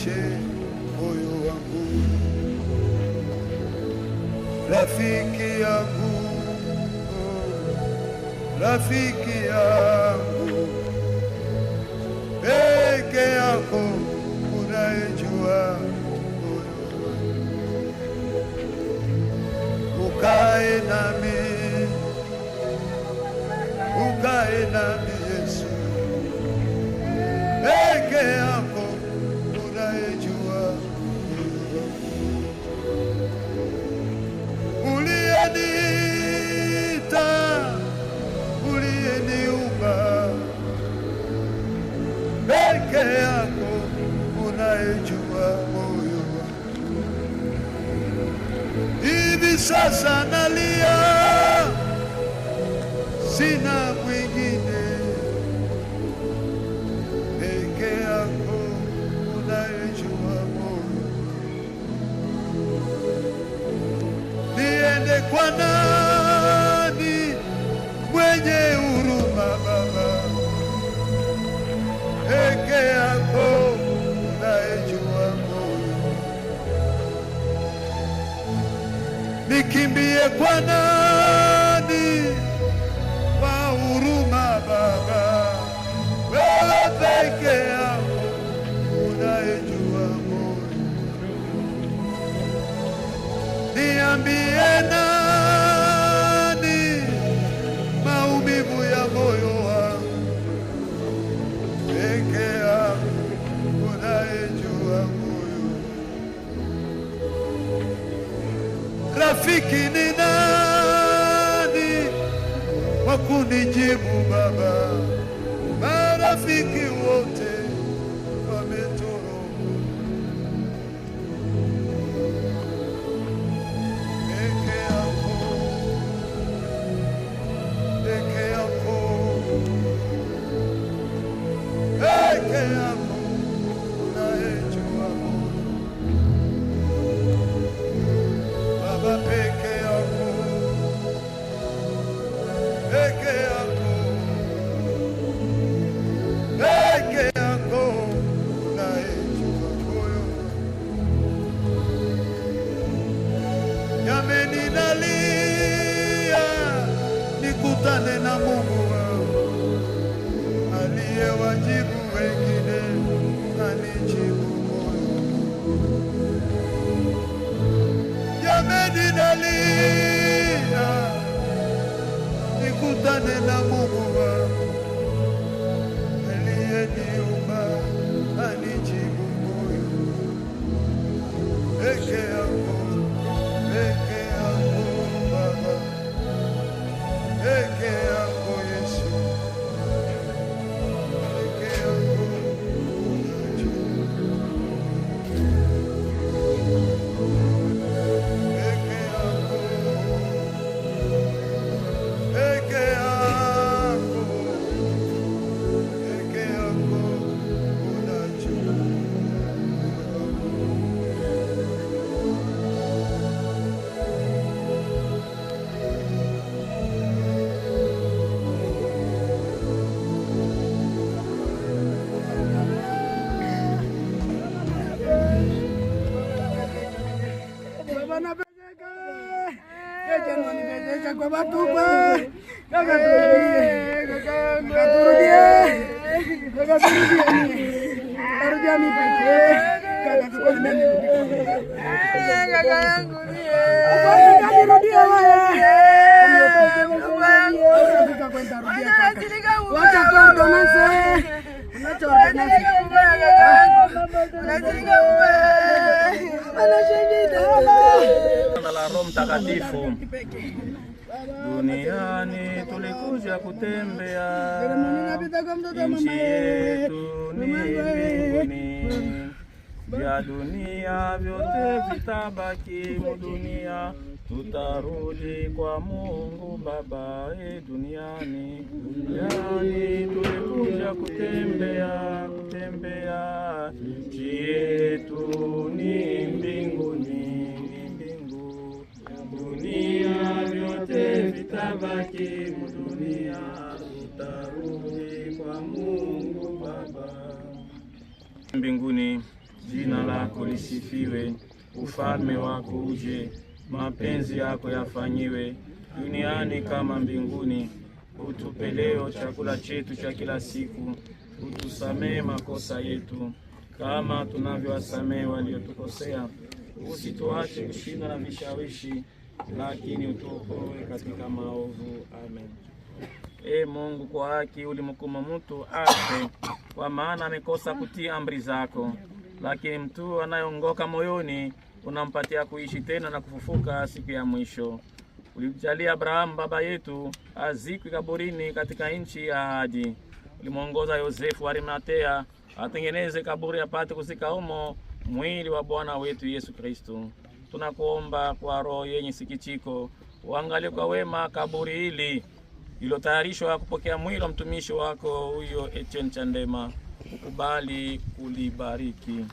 uniridhishe moyo wangu, rafiki yangu, rafiki yangu, peke yako unayejua moyo wangu, ukae nami, ukae nami Yesu, peke yako unayejua uliyeniita, uliyeniumba, peke yako unayejua moyo wangu. Hivi sasa nalia, sina mwingine, peke yako unayejua moyo. Niende kwa nani mwenye huruma Baba? Peke yako unayejua moyo. Nikimbie kwa nani wa huruma Baba? Wewe peke yako unayejua moyo. Niambie nani maumivu ya moyo wangu? Peke yako unayejua moyo. Rafiki ni nani wa kunijibu Baba? Marafiki wote wametoroka. Peke yako, peke yako, peke yako unayejua moyo. Baba, peke yako, peke yako, peke yako unayejua moyo. Jameni, nalia nikutane na Mungu wangu aliyewajibu wengine, anijibu moyo. Jameni, nalia nikutane na Mungu wangu aliyeniumba, anijibu moyo. Peke yako, peke yako Baba, peke yako Yesu, peke yako unajua. Peke yako, peke yako, peke yako unajua. La Roho Mtakatifu. Duniani tulikuja kutembea, nchi yetu ni mbinguni. Vya dunia vyote vitabaki mudunia, tutarudi kwa Mungu Baba. Duniani tulikuja kutembea, nchi yetu ni mbinguni. Dunia vyote vitabaki mudunia, tutarudi kwa Mungu Baba. Mbinguni, jina lako lisifiwe, ufalme wako uje, mapenzi yako yafanyiwe duniani kama mbinguni. Utupe leo chakula chetu cha kila siku, utusamee makosa yetu kama tunavyowasamee waliotukosea, usituache kushindwa na vishawishi, lakini utuokoe katika maovu. Amen. Mungu, kwa haki ulimhukumu mtu afe, kwa maana amekosa kutii amri zako, lakini mtu anayeongoka moyoni unampatia kuishi tena na kufufuka siku ya mwisho. Ulimjalia Abrahamu baba yetu azikwe kaburini katika nchi ya ahadi. Ulimwongoza Yosefu wa Arimatea atengeneze kaburi apate kuzika humo mwili wa Bwana wetu Yesu Kristo. Tunakuomba kwa roho yenye sikitiko uangalie kwa wema kaburi hili iliyotayarishwa kupokea mwili wa mtumishi wako huyo Etienne Chandema, ukubali kulibariki.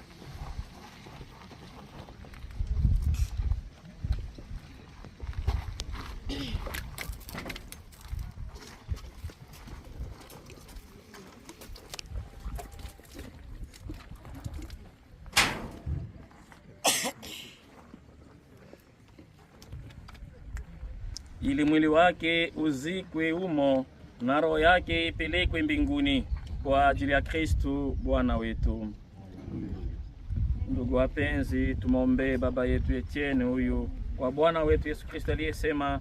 Ili mwili wake uzikwe humo na roho yake ipelekwe mbinguni kwa ajili ya Kristo Bwana wetu. Ndugu wapenzi, tumombe baba yetu Etienne huyu kwa Bwana wetu Yesu Kristo aliyesema,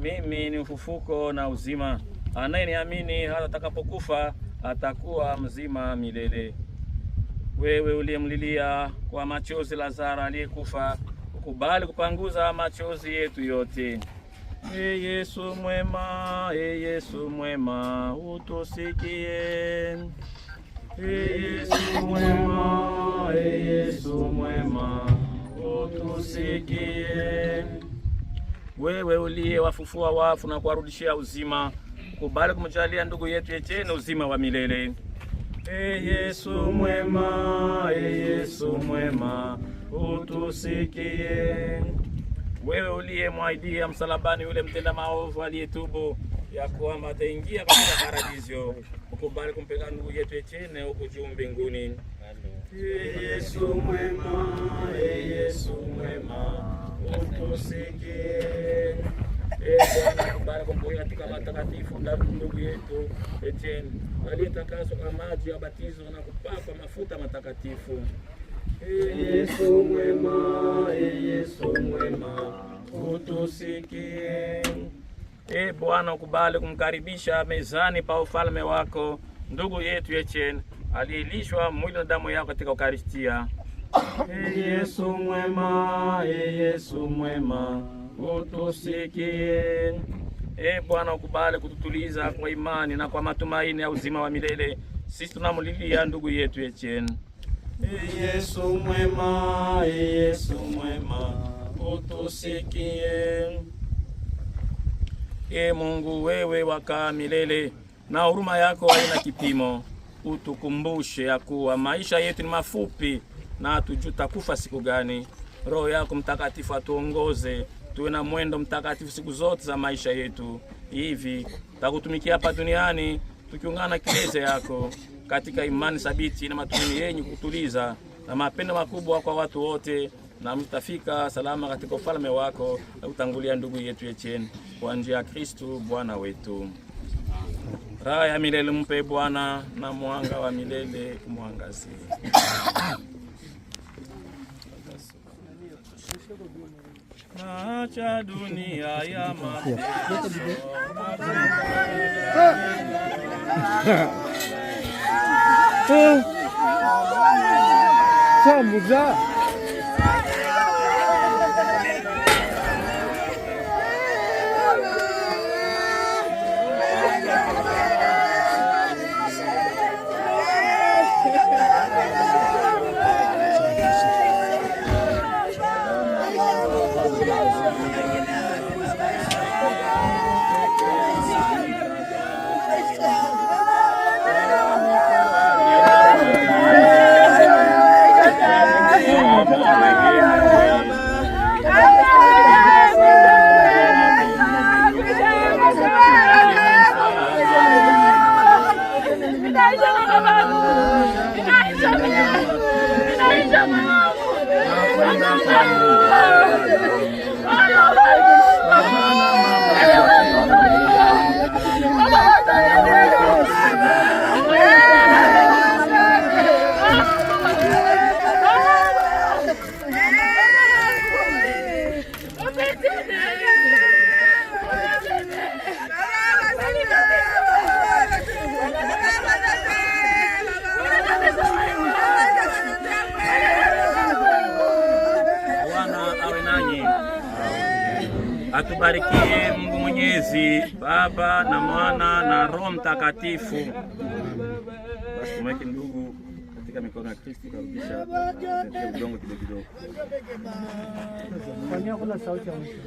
mimi ni ufufuko na uzima, anayeniamini hata atakapokufa atakuwa mzima milele. Wewe uliyemlilia kwa machozi Lazaro aliyekufa, ukubali kupanguza machozi yetu yote. Yesu mwema, Yesu mwema, utusikie. Yesu mwema, Yesu mwema, utusikie. Wewe uliyewafufua wafu na kuwarudishia uzima, kubali kumjalia ndugu yetu Etienne uzima wa milele. Yesu mwema, Yesu mwema, utusikie. Wewe uliyemwahidia msalabani yule mtenda maovu aliyetubu ya kwamba ataingia katika paradiso, ukubali kumpeleka ndugu yetu Etienne huko juu mbinguni. Yesu mwema, Yesu mwema, utusikie. Bwana, kubali kumpeleka katika matakatifu ndugu yetu Etienne aliyetakaswa kwa maji ya batizo na kupakwa mafuta matakatifu. Yesu mwema, Yesu mwema, utusikie. Bwana, ukubali kumkaribisha mezani pa ufalme wako ndugu yetu Etienne aliyelishwa mwili na damu yako katika Eukaristia. Yesu mwema, Yesu mwema, utusikie. Bwana, ukubali kututuliza kwa imani na kwa matumaini ya uzima wa milele. Sisi tunamulilia ndugu yetu Etienne. Yesu mwema, Yesu mwema, utusikie. Mungu, wewe wakaa milele na huruma yako haina kipimo, utukumbushe ya kuwa maisha yetu ni mafupi na hatujuta kufa siku gani. Roho yako Mtakatifu atuongoze tuwe na mwendo mtakatifu siku zote za maisha yetu, hivi takutumikia hapa duniani tukiungana kileze yako katika imani thabiti na matumaini yenye kutuliza na mapendo makubwa kwa watu wote, na mtafika salama katika ufalme wako na kutangulia ndugu yetu Etienne kwa njia ya Kristo Bwana wetu. Raha ya milele mpe Bwana, na mwanga wa milele kumwangazie. Acha dunia ya mateso. Samuza. Atubarikie Mungu Mwenyezi, Baba na Mwana na Roho Mtakatifu. Basi tumweke ndugu katika mikono ya Kristo, karudisha udongo kidogo kidogo. Fanya kuna sauti ya mwisho.